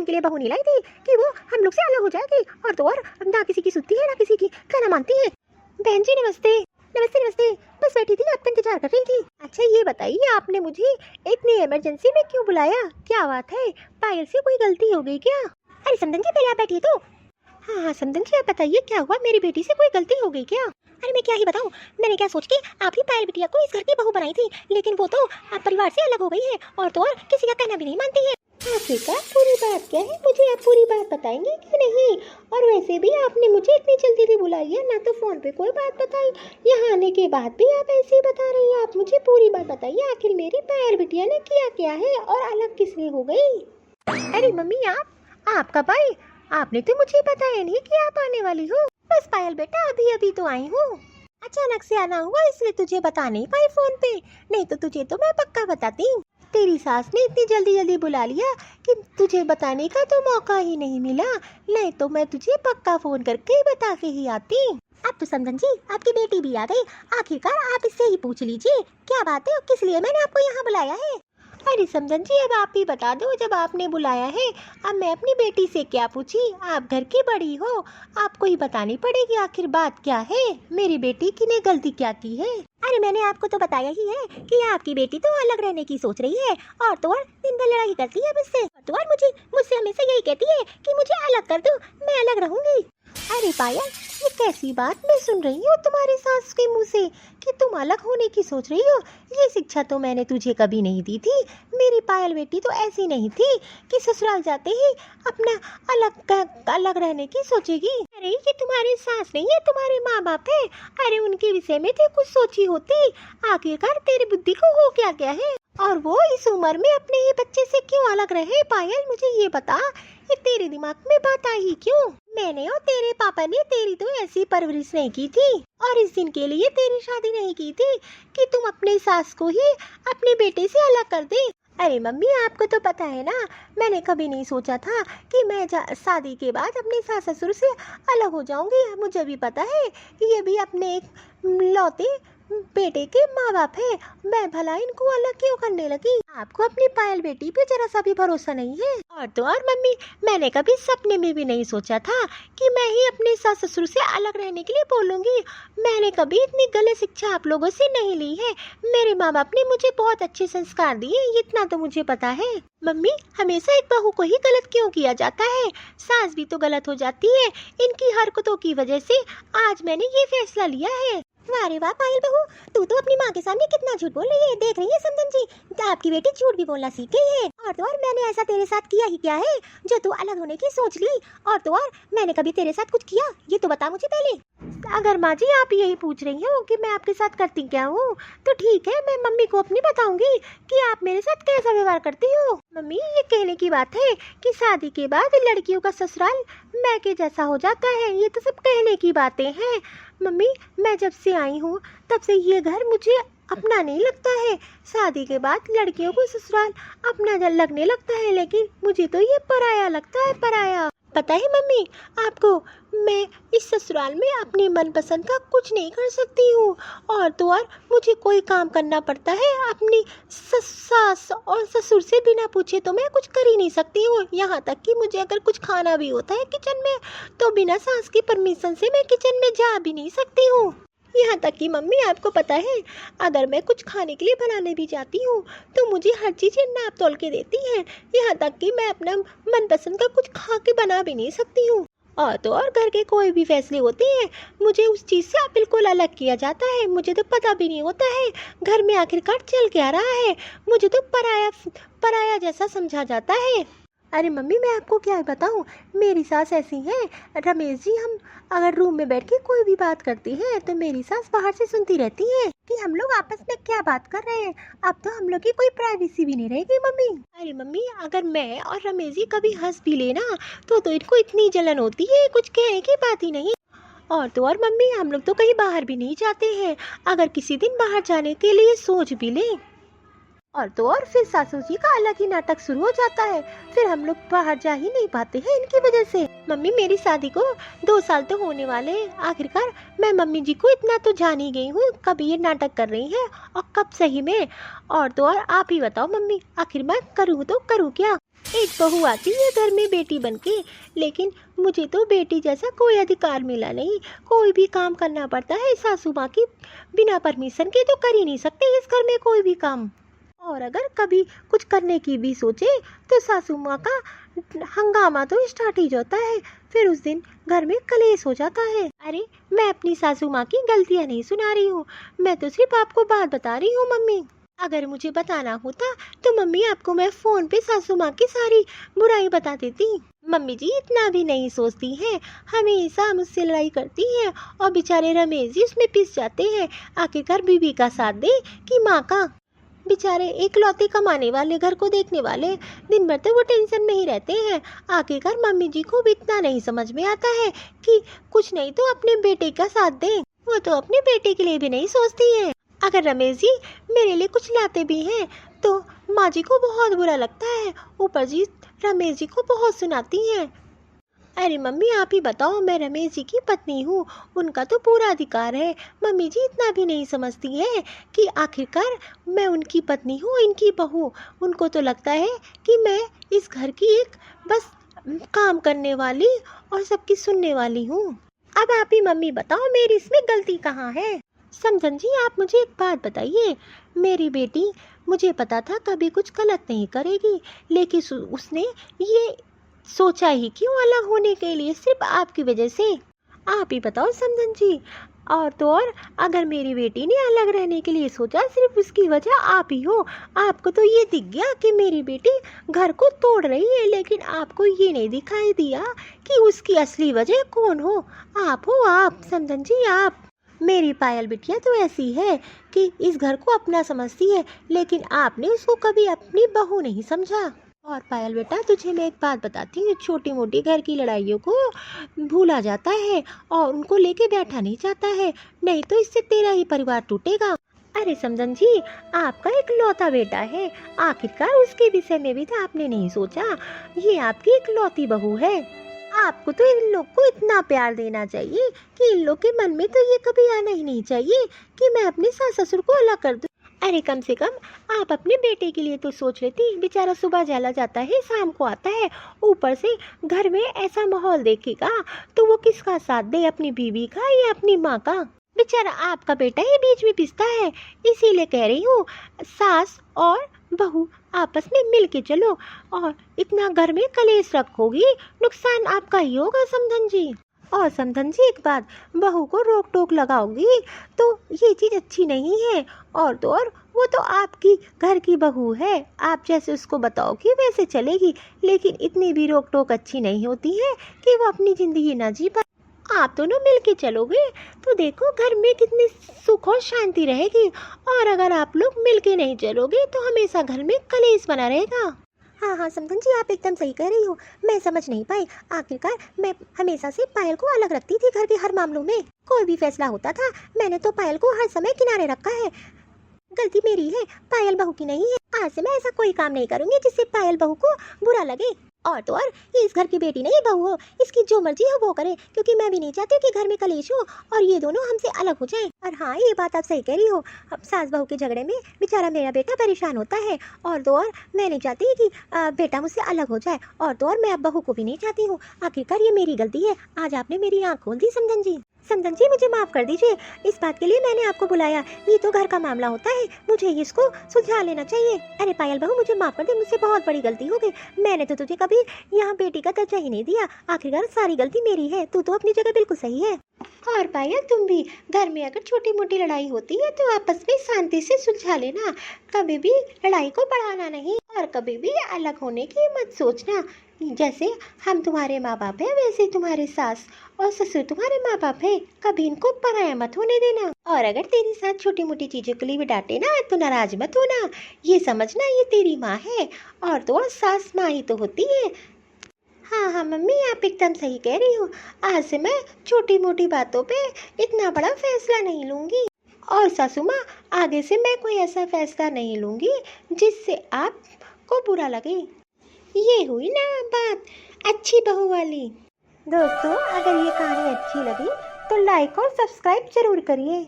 दिन के लिए बहू नहीं लाई थी कि वो हम लोग से अलग हो जाएगी, और तो और ना किसी की सुनती है ना किसी की कहना मानती है। बहन जी नमस्ते। नमस्ते नमस्ते, बस बैठी थी, आपका इंतजार कर रही थी। अच्छा ये बताइए आपने मुझे इतनी इमरजेंसी में क्यों बुलाया, क्या बात है, पायल से कोई गलती हो गई क्या? अरे समदन जी पहले आप बैठिए तो। हाँ समदन जी आप बताइए क्या हुआ, मेरी बेटी से कोई गलती हो गई क्या? अरे मैं क्या ही बताऊँ, मैंने क्या सोच के आपकी पायल बिटिया को इस घर की बहू बनाई थी, लेकिन वो तो परिवार से अलग हो गई है, और तो और किसी का कहना भी नहीं मानती है। आखिरकार पूरी बात क्या है, मुझे आप पूरी बात बताएंगे कि नहीं? और वैसे भी आपने मुझे इतनी जल्दी भी बुलाई है, ना तो फोन पे कोई बात बताई, यहाँ आने के बाद भी आप ऐसे ही बता रही हैं। आप मुझे पूरी बात बताइए, आखिर मेरी पायल बिटिया ने किया क्या है और अलग किसने हो गई? अरे मम्मी आप कब आई? आपने तो मुझे बताया नहीं कि आप आने वाली हो। बस पायल बेटा अभी अभी तो आई हूँ, अचानक से आना हुआ इसलिए तुझे बता नहीं पाई फोन पे, नहीं तो तुझे तो मैं पक्का बताती। तेरी सास ने इतनी जल्दी जल्दी बुला लिया कि तुझे बताने का तो मौका ही नहीं मिला, नहीं तो मैं तुझे पक्का फोन करके बता के ही आती। अब तो समझन जी आपकी बेटी भी आ गई, आखिरकार आप इससे ही पूछ लीजिए क्या बात है, किस लिए मैंने आपको यहाँ बुलाया है? अरे समझन जी अब आप ही बता दो, जब आपने बुलाया है अब मैं अपनी बेटी से क्या पूछी, आप घर की बड़ी हो, आपको ही बतानी पड़ेगी आखिर बात क्या है, मेरी बेटी की ने गलती क्या की है। अरे मैंने आपको तो बताया ही है कि आपकी बेटी तो अलग रहने की सोच रही है, और तो और दिन भर लड़ाई करती है मुझसे, और तो और मुझसे हमेशा यही कहती है कि मुझे अलग कर दो, मैं अलग रहूंगी। अरे पायल ये कैसी बात मैं सुन रही हूँ तुम्हारी सास के मुँह से कि तुम अलग होने की सोच रही हो, ये शिक्षा तो मैंने तुझे कभी नहीं दी थी। मेरी पायल बेटी तो ऐसी नहीं थी कि ससुराल जाते ही अपना अलग रहने की सोचेगी। अरे ये तुम्हारी सास नहीं है, तुम्हारे माँ बाप है, अरे उनके विषय में तो कुछ सोची होती, आखिरकार तेरी बुद्धि को हो क्या गया है, और वो इस उम्र में अपने ही बच्चे से क्यों अलग रहे? पायल मुझे ये बता, ये तेरे दिमाग में बात आई क्यों? मैंने और तेरे पापा ने तेरी तो ऐसी परवरिश नहीं की थी, और इस दिन के लिए तेरी शादी नहीं की थी कि तुम अपने सास को ही अपने बेटे से अलग कर दे। अरे मम्मी आपको तो पता है ना, मैंने कभी नहीं सोचा था कि मैं शादी के बाद अपने सास ससुर से अलग हो जाऊंगी। मुझे भी पता है कि ये भी अपने एक लौते बेटे के माँ बाप है, मैं भला इनको अलग क्यों करने लगी? आपको अपनी पायल बेटी पे जरा सा भी भरोसा नहीं है। और तो और मम्मी मैंने कभी सपने में भी नहीं सोचा था कि मैं ही अपने सास ससुर से अलग रहने के लिए बोलूंगी। मैंने कभी इतनी गलत शिक्षा आप लोगों से नहीं ली है, मेरे माँ बाप ने मुझे बहुत अच्छे संस्कार दिए, इतना तो मुझे पता है। मम्मी हमेशा एक बहू को ही गलत क्यों किया जाता है, सास भी तो गलत हो जाती है, इनकी हरकतों की वजह से आज मैंने ये फैसला लिया है। वाह वाह पायल बहू, तू तो अपनी माँ के सामने कितना झूठ बोल रही है, देख रही है समदन जी, आपकी बेटी झूठ भी बोलना सीख गई है। और तो और मैंने ऐसा तेरे साथ किया ही क्या है जो तू अलग होने की सोच ली, और तो और मैंने कभी तेरे साथ कुछ किया ये तो बता मुझे पहले। अगर माँ जी आप यही पूछ रही हो कि मैं आपके साथ करती क्या हूँ, तो ठीक है मैं मम्मी को अपनी बताऊंगी कि आप मेरे साथ कैसा व्यवहार करती हो। मम्मी ये कहने की बात है कि शादी के बाद लड़कियों का ससुराल मैके जैसा हो जाता है, ये तो सब कहने की बातें हैं। मम्मी मैं जब से आई हूँ तब से ये घर मुझे अपना नहीं लगता है, शादी के बाद लड़कियों को ससुराल अपना लगने लगता है, लेकिन मुझे तो ये पराया लगता है, पराया। पता है मम्मी आपको, मैं इस ससुराल में अपनी मनपसंद का कुछ नहीं कर सकती हूँ, और तो और मुझे कोई काम करना पड़ता है अपनी सास और ससुर से बिना पूछे तो मैं कुछ कर ही नहीं सकती हूँ। यहाँ तक कि मुझे अगर कुछ खाना भी होता है किचन में तो बिना सास की परमिशन से मैं किचन में जा भी नहीं सकती हूँ। यहाँ तक कि मम्मी आपको पता है अगर मैं कुछ खाने के लिए बनाने भी जाती हूँ तो मुझे हर चीज़ नाप तोल के देती हैं, यहाँ तक कि मैं अपना मनपसंद का कुछ खा के बना भी नहीं सकती हूँ। और तो और घर के कोई भी फैसले होते हैं मुझे उस चीज़ से बिल्कुल अलग किया जाता है, मुझे तो पता भी नहीं होता है घर में आखिरकार चल क्या रहा है, मुझे तो पराया जैसा समझा जाता है। अरे मम्मी मैं आपको क्या बताऊं, मेरी सास ऐसी है, रमेश जी हम अगर रूम में बैठ के कोई भी बात करती है तो मेरी सास बाहर से सुनती रहती है कि हम लोग आपस में क्या बात कर रहे हैं, अब तो हम लोग की कोई प्राइवेसी भी नहीं रहेगी मम्मी। अरे मम्मी अगर मैं और रमेश जी कभी हंस भी लेना तो इनको इतनी जलन होती है, कुछ कहने की बात ही नहीं। और तो और मम्मी हम लोग तो कहीं बाहर भी नहीं जाते हैं, अगर किसी दिन बाहर जाने के लिए सोच भी लें और तो और फिर सासू जी का अलग ही नाटक शुरू हो जाता है, फिर हम लोग बाहर जा ही नहीं पाते हैं इनकी वजह से। मम्मी मेरी शादी को 2 साल तो होने वाले हैं। आखिरकार मैं मम्मी जी को इतना तो जान ही गई हूँ, कब ये नाटक कर रही है और कब सही में। और तो और आप ही बताओ मम्मी, आखिर मैं करूँ तो करूँ क्या। एक बहू आती है घर में बेटी बन के, लेकिन मुझे तो बेटी जैसा कोई अधिकार मिला नहीं। कोई भी काम करना पड़ता है सासू माँ की बिना परमिशन के, तो कर ही नहीं सकते इस घर में कोई भी काम। और अगर कभी कुछ करने की भी सोचे तो सासू माँ का हंगामा तो स्टार्ट ही जाता है। फिर उस दिन घर में कलेश हो जाता है। अरे मैं अपनी सासू माँ की गलतियाँ नहीं सुना रही हूँ, मैं तो सिर्फ आपको बात बता रही हूँ मम्मी। अगर मुझे बताना होता तो मम्मी आपको मैं फ़ोन पे सासू माँ की सारी बुराई बता देती। मम्मी जी इतना भी नहीं सोचती हैं, हमेशा मुझसे लड़ाई करती हैं और बेचारे रमेश जी उसमें पिस जाते हैं। आखिरकार बीवी का साथ दे कि माँ का। बेचारे एकलौते कमाने वाले, घर को देखने वाले, दिन भर तो वो टेंशन में ही रहते हैं। आखिरकार मम्मी जी को भी इतना नहीं समझ में आता है कि कुछ नहीं तो अपने बेटे का साथ दें। वो तो अपने बेटे के लिए भी नहीं सोचती है। अगर रमेश जी मेरे लिए कुछ लाते भी हैं तो माँ जी को बहुत बुरा लगता है, ऊपर जी रमेश जी को बहुत सुनाती हैं। अरे मम्मी आप ही बताओ, मैं रमेश जी की पत्नी हूँ, उनका तो पूरा अधिकार है। मम्मी जी इतना भी नहीं समझती है कि आखिरकार मैं उनकी पत्नी हूँ, इनकी बहू। उनको तो लगता है कि मैं इस घर की एक बस काम करने वाली और सबकी सुनने वाली हूँ। अब आप ही मम्मी बताओ मेरी इसमें गलती कहाँ है। समझन जी आप मुझे एक बात बताइए, मेरी बेटी मुझे पता था कभी कुछ गलत नहीं करेगी, लेकिन उसने ये सोचा ही क्यों अलग होने के लिए, सिर्फ आपकी वजह से। आप ही बताओ समझन जी। और तो और अगर मेरी बेटी ने अलग रहने के लिए सोचा, सिर्फ उसकी वजह आप ही हो। आपको तो ये दिख गया कि मेरी बेटी घर को तोड़ रही है, लेकिन आपको ये नहीं दिखाई दिया कि उसकी असली वजह कौन हो। आप हो, आप समझन जी आप। मेरी पायल बिटिया तो ऐसी है कि इस घर को अपना समझती है, लेकिन आपने उसको कभी अपनी बहू नहीं समझा। और पायल बेटा तुझे मैं एक बात बताती हूँ, छोटी मोटी घर की लड़ाइयों को भूला जाता है और उनको लेके बैठा नहीं जाता है, नहीं तो इससे तेरा ही परिवार टूटेगा। अरे समझन जी आपका एक लौता बेटा है, आखिरकार उसके विषय में भी तो आपने नहीं सोचा। ये आपकी एक लौती बहू है। आपको तो इन लोग को इतना प्यार देना चाहिए कि इन लोग के मन में तो ये कभी आना ही नहीं चाहिए कि मैं अपने सास ससुर को अलग कर दूं। अरे कम से कम आप अपने बेटे के लिए तो सोच लेती। बेचारा सुबह चला जाता है, शाम को आता है, ऊपर से घर में ऐसा माहौल देखेगा तो वो किसका साथ दे, अपनी बीवी का या अपनी माँ का। बेचारा आपका बेटा ही बीच में पिसता है। इसीलिए कह रही हूँ सास और बहू आपस में मिल के चलो, और इतना घर में कलेश रखोगी नुकसान आपका ही होगा समधन जी। और समधन जी एक बात, बहू को रोक टोक लगाओगी तो ये चीज़ अच्छी नहीं है। और तो और वो तो आपकी घर की बहू है, आप जैसे उसको बताओगी वैसे चलेगी, लेकिन इतनी भी रोक टोक अच्छी नहीं होती है कि वो अपनी ज़िंदगी ना जी पाए। आप दोनों मिल के चलोगे तो देखो घर में कितनी सुख और शांति रहेगी। और अगर आप लोग मिल के नहीं चलोगे तो हमेशा घर में कलेश बना रहेगा। हाँ हाँ समधन जी आप एकदम सही कह रही हो, मैं समझ नहीं पाई। आखिरकार मैं हमेशा से पायल को अलग रखती थी घर के हर मामलों में। कोई भी फैसला होता था मैंने तो पायल को हर समय किनारे रखा है। गलती मेरी है, पायल बहू की नहीं है। आज से मैं ऐसा कोई काम नहीं करूंगी जिससे पायल बहू को बुरा लगे। और तो और ये इस घर की बेटी नहीं बहू हो, इसकी जो मर्जी हो वो करे, क्योंकि मैं भी नहीं चाहती कि घर में कलेश हो और ये दोनों हमसे अलग हो जाएं। और हाँ ये बात आप सही कह रही हो, अब सास बहू के झगड़े में बेचारा मेरा बेटा परेशान होता है। और तो और मैं नहीं चाहती कि बेटा मुझसे अलग हो जाए। और तो और मैं अब बहू को भी नहीं चाहती हूँ। आखिरकार ये मेरी गलती है, आज आपने मेरी आँख खोल दी समधन जी। समधन जी मुझे माफ़ कर दीजिए, इस बात के लिए मैंने आपको बुलाया। ये तो घर का मामला होता है, मुझे इसको सुलझा लेना चाहिए। अरे पायल बहू मुझे माफ़ कर दे, मुझसे बहुत बड़ी गलती हो गई। मैंने तो तुझे कभी यहाँ बेटी का दर्जा ही नहीं दिया। आखिरकार सारी गलती मेरी है, तू तो अपनी जगह बिल्कुल सही है। और पायल तुम भी घर में अगर छोटी मोटी लड़ाई होती है तो आपस में शांति से सुलझा लेना, कभी भी लड़ाई को बढ़ाना नहीं और कभी भी अलग होने की मत सोचना। जैसे हम तुम्हारे माँ बाप हैं वैसे तुम्हारे सास और ससुर तुम्हारे माँ बाप हैं, कभी इनको पराया मत होने देना। और अगर तेरे साथ छोटी मोटी चीज़ों के लिए भी डांटे ना तो नाराज मत होना, ये समझना ये तेरी माँ है और तो और सास माँ ही तो होती है। हाँ हाँ मम्मी आप एकदम सही कह रही हो, आज से मैं छोटी मोटी बातों पे इतना बड़ा फैसला नहीं लूँगी। और सासू माँ आगे से मैं कोई ऐसा फैसला नहीं लूँगी जिससे आपको बुरा लगे। ये हुई ना बात अच्छी बहू वाली। दोस्तों अगर ये कहानी अच्छी लगी तो लाइक और सब्सक्राइब जरूर करिए।